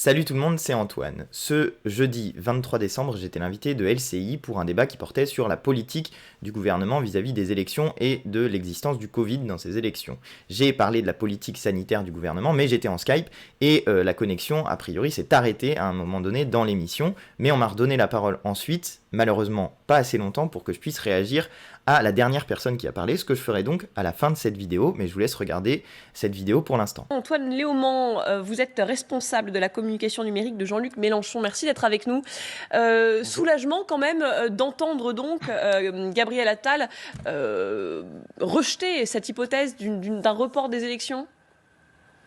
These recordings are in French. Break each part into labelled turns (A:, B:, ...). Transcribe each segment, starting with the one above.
A: Salut tout le monde, c'est Antoine. Ce jeudi 23 décembre, j'étais l'invité de LCI pour un débat qui portait sur la politique du gouvernement vis-à-vis des élections et de l'existence du Covid dans ces élections. J'ai parlé de la politique sanitaire du gouvernement, mais j'étais en Skype et la connexion, a priori, s'est arrêtée à un moment donné dans l'émission, mais on m'a redonné la parole ensuite, malheureusement pas assez longtemps pour que je puisse réagir à la dernière personne qui a parlé, ce que je ferai donc à la fin de cette vidéo, mais je vous laisse regarder cette vidéo pour l'instant.
B: Antoine Léaumont, vous êtes responsable de la communication numérique de Jean-Luc Mélenchon. Merci d'être avec nous. Soulagement quand même d'entendre donc Gabriel Attal rejeter cette hypothèse d'un report des élections.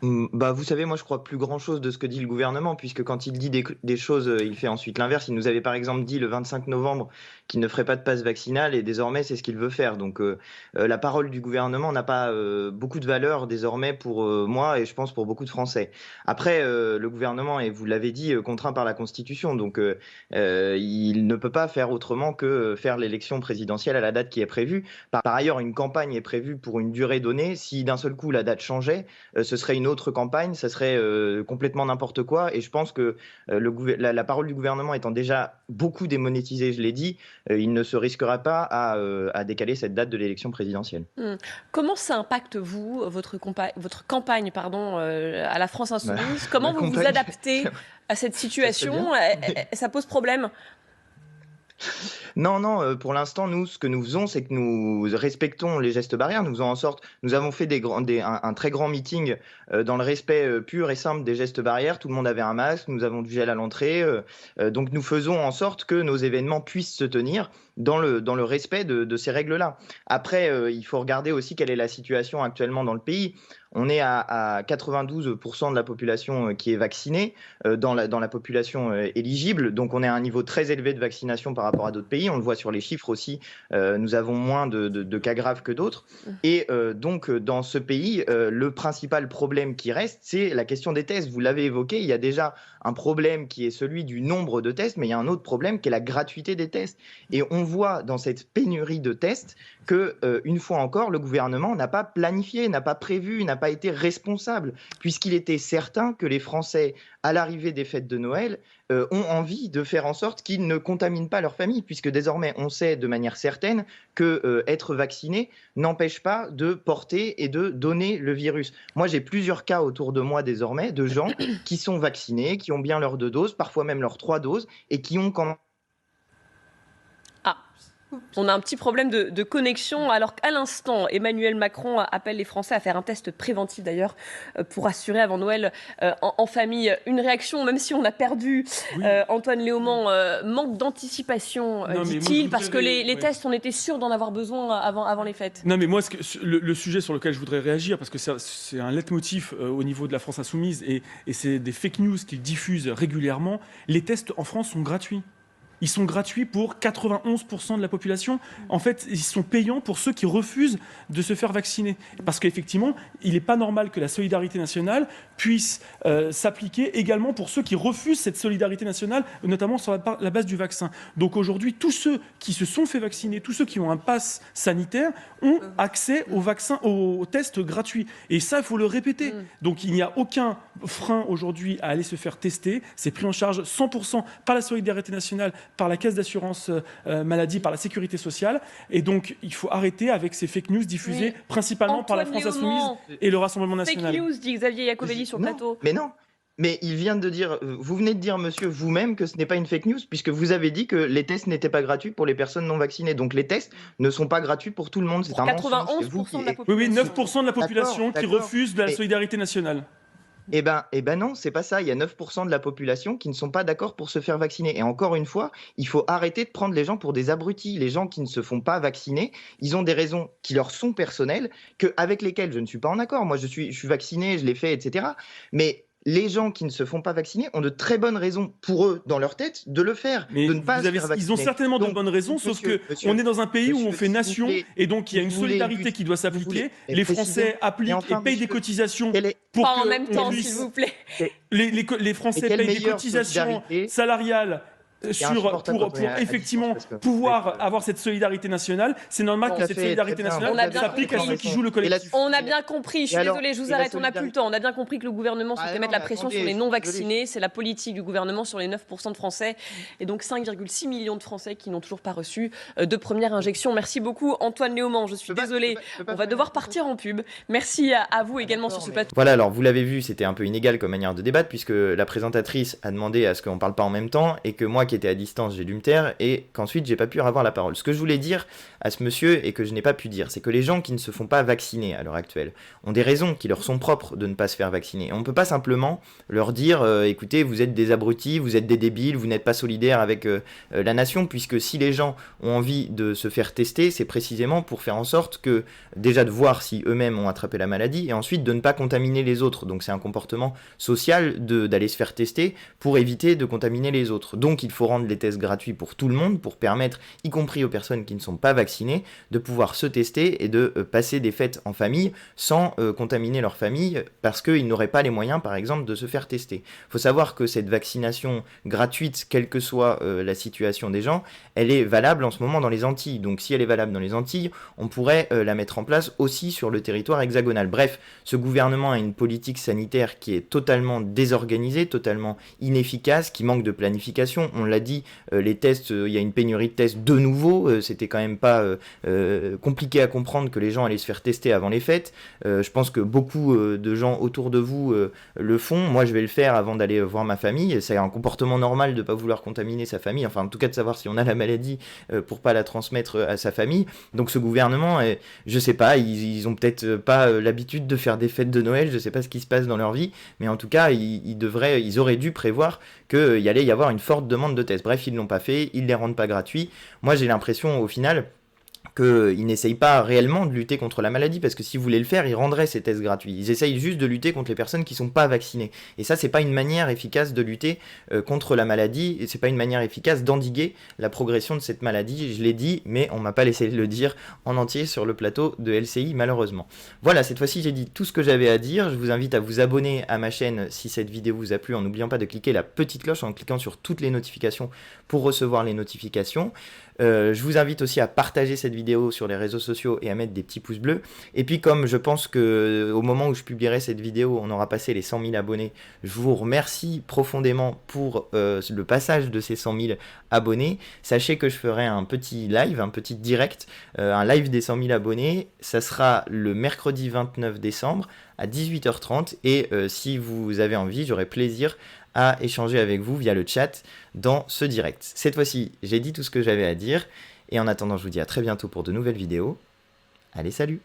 A: Bah, vous savez, moi je crois plus grand chose de ce que dit le gouvernement, puisque quand il dit des choses, il fait ensuite l'inverse. Il nous avait par exemple dit le 25 novembre qu'il ne ferait pas de passe vaccinal, et désormais c'est ce qu'il veut faire. Donc la parole du gouvernement n'a pas beaucoup de valeur désormais pour moi, et je pense pour beaucoup de Français. Après, le gouvernement, et vous l'avez dit, contraint par la Constitution, donc il ne peut pas faire autrement que faire l'élection présidentielle à la date qui est prévue. Par ailleurs, une campagne est prévue pour une durée donnée. Si d'un seul coup la date changeait, ce serait une autre campagne, ça serait complètement n'importe quoi. Et je pense que la parole du gouvernement étant déjà beaucoup démonétisée, je l'ai dit, il ne se risquera pas à décaler cette date de l'élection présidentielle.
B: Comment ça impacte, vous, votre campagne à la France Insoumise? Comment vous vous adaptez à cette situation? Ça pose problème?
A: Non, pour l'instant, nous, ce que nous faisons, c'est que nous respectons les gestes barrières. Nous faisons en sorte, nous avons fait un très grand meeting dans le respect pur et simple des gestes barrières. Tout le monde avait un masque, nous avons du gel à l'entrée. Donc nous faisons en sorte que nos événements puissent se tenir dans le respect de ces règles-là. Après, il faut regarder aussi quelle est la situation actuellement dans le pays. On est à 92% de la population qui est vaccinée, dans la population éligible. Donc on est à un niveau très élevé de vaccination par rapport à d'autres pays. On le voit sur les chiffres aussi. Nous avons moins de cas graves que d'autres. Et donc dans ce pays, le principal problème qui reste, c'est la question des tests. Vous l'avez évoqué, il y a déjà un problème qui est celui du nombre de tests, mais il y a un autre problème qui est la gratuité des tests. Et on voit dans cette pénurie de tests que, une fois encore, le gouvernement n'a pas planifié, n'a pas prévu, n'a pas été responsable, puisqu'il était certain que les Français, à l'arrivée des fêtes de Noël, ont envie de faire en sorte qu'ils ne contaminent pas leur famille, puisque désormais on sait de manière certaine que être vacciné n'empêche pas de porter et de donner le virus. Moi, j'ai plusieurs cas autour de moi désormais de gens qui sont vaccinés, qui ont bien leurs 2 doses, parfois même leurs 3 doses, et qui ont quand même...
B: On a un petit problème de connexion, alors qu'à l'instant, Emmanuel Macron appelle les Français à faire un test préventif d'ailleurs pour assurer avant Noël en famille une réaction, même si on a perdu Antoine Léaumont, manque d'anticipation, dit-il, parce que les tests, on était sûr d'en avoir besoin avant les fêtes.
C: Non, mais moi, le sujet sur lequel je voudrais réagir, parce que c'est un leitmotiv au niveau de la France Insoumise, et c'est des fake news qu'ils diffusent régulièrement, les tests en France sont gratuits. Ils sont gratuits pour 91% de la population. En fait, ils sont payants pour ceux qui refusent de se faire vacciner. Parce qu'effectivement, il n'est pas normal que la solidarité nationale puisse s'appliquer également pour ceux qui refusent cette solidarité nationale, notamment sur la base du vaccin. Donc aujourd'hui, tous ceux qui se sont fait vacciner, tous ceux qui ont un pass sanitaire, ont accès au vaccin, aux tests gratuits. Et ça, il faut le répéter. Donc il n'y a aucun frein aujourd'hui à aller se faire tester. C'est pris en charge 100% par la solidarité nationale, par la caisse d'assurance maladie, par la sécurité sociale. Et donc, il faut arrêter avec ces fake news diffusées principalement par la France Insoumise et le Rassemblement national.
B: Fake news, dit Xavier Iacovelli sur le plateau.
A: Mais non. Mais il vient de dire, vous venez de dire, monsieur, vous-même, que ce n'est pas une fake news, puisque vous avez dit que les tests n'étaient pas gratuits pour les personnes non vaccinées. Donc les tests ne sont pas gratuits pour tout le monde.
B: C'est un 91% de la population.
C: Oui, 9% de la population qui refuse de la solidarité nationale.
A: Eh ben non, c'est pas ça. Il y a 9% de la population qui ne sont pas d'accord pour se faire vacciner. Et encore une fois, il faut arrêter de prendre les gens pour des abrutis. Les gens qui ne se font pas vacciner, ils ont des raisons qui leur sont personnelles, avec lesquelles je ne suis pas en accord. Moi, je suis vacciné, je l'ai fait, etc. Mais les gens qui ne se font pas vacciner ont de très bonnes raisons pour eux, dans leur tête, de le faire,
C: mais
A: de ne pas se faire vacciner.
C: Ils ont certainement de bonnes raisons, sauf qu'on est dans un pays où on fait nation, et donc il y a une solidarité qui doit s'appliquer. Les Français appliquent et payent des cotisations pour
B: pas en même temps, s'il vous plaît.
C: Les Français payent des cotisations salariales pour effectivement pouvoir avoir cette solidarité nationale. C'est normal que cette solidarité nationale s'applique à ceux qui jouent le collectif.
B: On a bien compris, je suis désolée, je vous arrête, on n'a plus le temps. On a bien compris que le gouvernement souhaitait mettre la pression sur les non-vaccinés. C'est la politique du gouvernement sur les 9% de Français et donc 5,6 millions de Français qui n'ont toujours pas reçu de première injection. Merci beaucoup Antoine Léaumont, je suis désolée, on va devoir partir en pub. Merci à vous également sur ce plateau.
A: Voilà, alors vous l'avez vu, c'était un peu inégal comme manière de débattre puisque la présentatrice a demandé à ce qu'on ne parle pas en même temps et que moi qui étais à distance, j'ai dû me taire et qu'ensuite j'ai pas pu avoir la parole. Ce que je voulais dire à ce monsieur et que je n'ai pas pu dire, c'est que les gens qui ne se font pas vacciner à l'heure actuelle ont des raisons qui leur sont propres de ne pas se faire vacciner. On ne peut pas simplement leur dire écoutez, vous êtes des abrutis, vous êtes des débiles, vous n'êtes pas solidaires avec la nation, puisque si les gens ont envie de se faire tester, c'est précisément pour faire en sorte que, déjà de voir si eux-mêmes ont attrapé la maladie et ensuite de ne pas contaminer les autres. Donc c'est un comportement social d'aller se faire tester pour éviter de contaminer les autres. Donc il faut rendre les tests gratuits pour tout le monde, pour permettre, y compris aux personnes qui ne sont pas vaccinées, de pouvoir se tester et de passer des fêtes en famille sans contaminer leur famille parce qu'ils n'auraient pas les moyens, par exemple, de se faire tester. Il faut savoir que cette vaccination gratuite, quelle que soit la situation des gens, elle est valable en ce moment dans les Antilles. Donc si elle est valable dans les Antilles, on pourrait la mettre en place aussi sur le territoire hexagonal. Bref, ce gouvernement a une politique sanitaire qui est totalement désorganisée, totalement inefficace, qui manque de planification. On l'a dit, les tests, il y a une pénurie de tests de nouveau. C'était quand même pas compliqué à comprendre que les gens allaient se faire tester avant les fêtes. Je pense que beaucoup de gens autour de vous le font. Moi, je vais le faire avant d'aller voir ma famille. C'est un comportement normal de ne pas vouloir contaminer sa famille, enfin en tout cas de savoir si on a la maladie pour pas la transmettre à sa famille. Donc ce gouvernement, je sais pas, ils ont peut-être pas l'habitude de faire des fêtes de Noël, je sais pas ce qui se passe dans leur vie, mais en tout cas ils auraient dû prévoir qu'il allait y avoir une forte demande de tests. Bref, ils l'ont pas fait, ils les rendent pas gratuits. Moi j'ai l'impression au final qu'ils n'essayent pas réellement de lutter contre la maladie, parce que s'ils voulaient le faire, ils rendraient ces tests gratuits. Ils essayent juste de lutter contre les personnes qui ne sont pas vaccinées. Et ça, c'est pas une manière efficace de lutter contre la maladie, et c'est pas une manière efficace d'endiguer la progression de cette maladie. Je l'ai dit, mais on m'a pas laissé le dire en entier sur le plateau de LCI, malheureusement. Voilà, cette fois-ci, j'ai dit tout ce que j'avais à dire. Je vous invite à vous abonner à ma chaîne si cette vidéo vous a plu, en n'oubliant pas de cliquer la petite cloche, en cliquant sur toutes les notifications pour recevoir les notifications. Je vous invite aussi à partager cette vidéo sur les réseaux sociaux et à mettre des petits pouces bleus. Et puis comme je pense qu'au moment où je publierai cette vidéo, on aura passé les 100 000 abonnés, je vous remercie profondément pour le passage de ces 100 000 abonnés. Sachez que je ferai un petit live, un petit direct, un live des 100 000 abonnés. Ça sera le mercredi 29 décembre à 18h30 et si vous avez envie, j'aurai plaisir à échanger avec vous via le chat dans ce direct. Cette fois-ci, j'ai dit tout ce que j'avais à dire et en attendant, je vous dis à très bientôt pour de nouvelles vidéos. Allez, salut!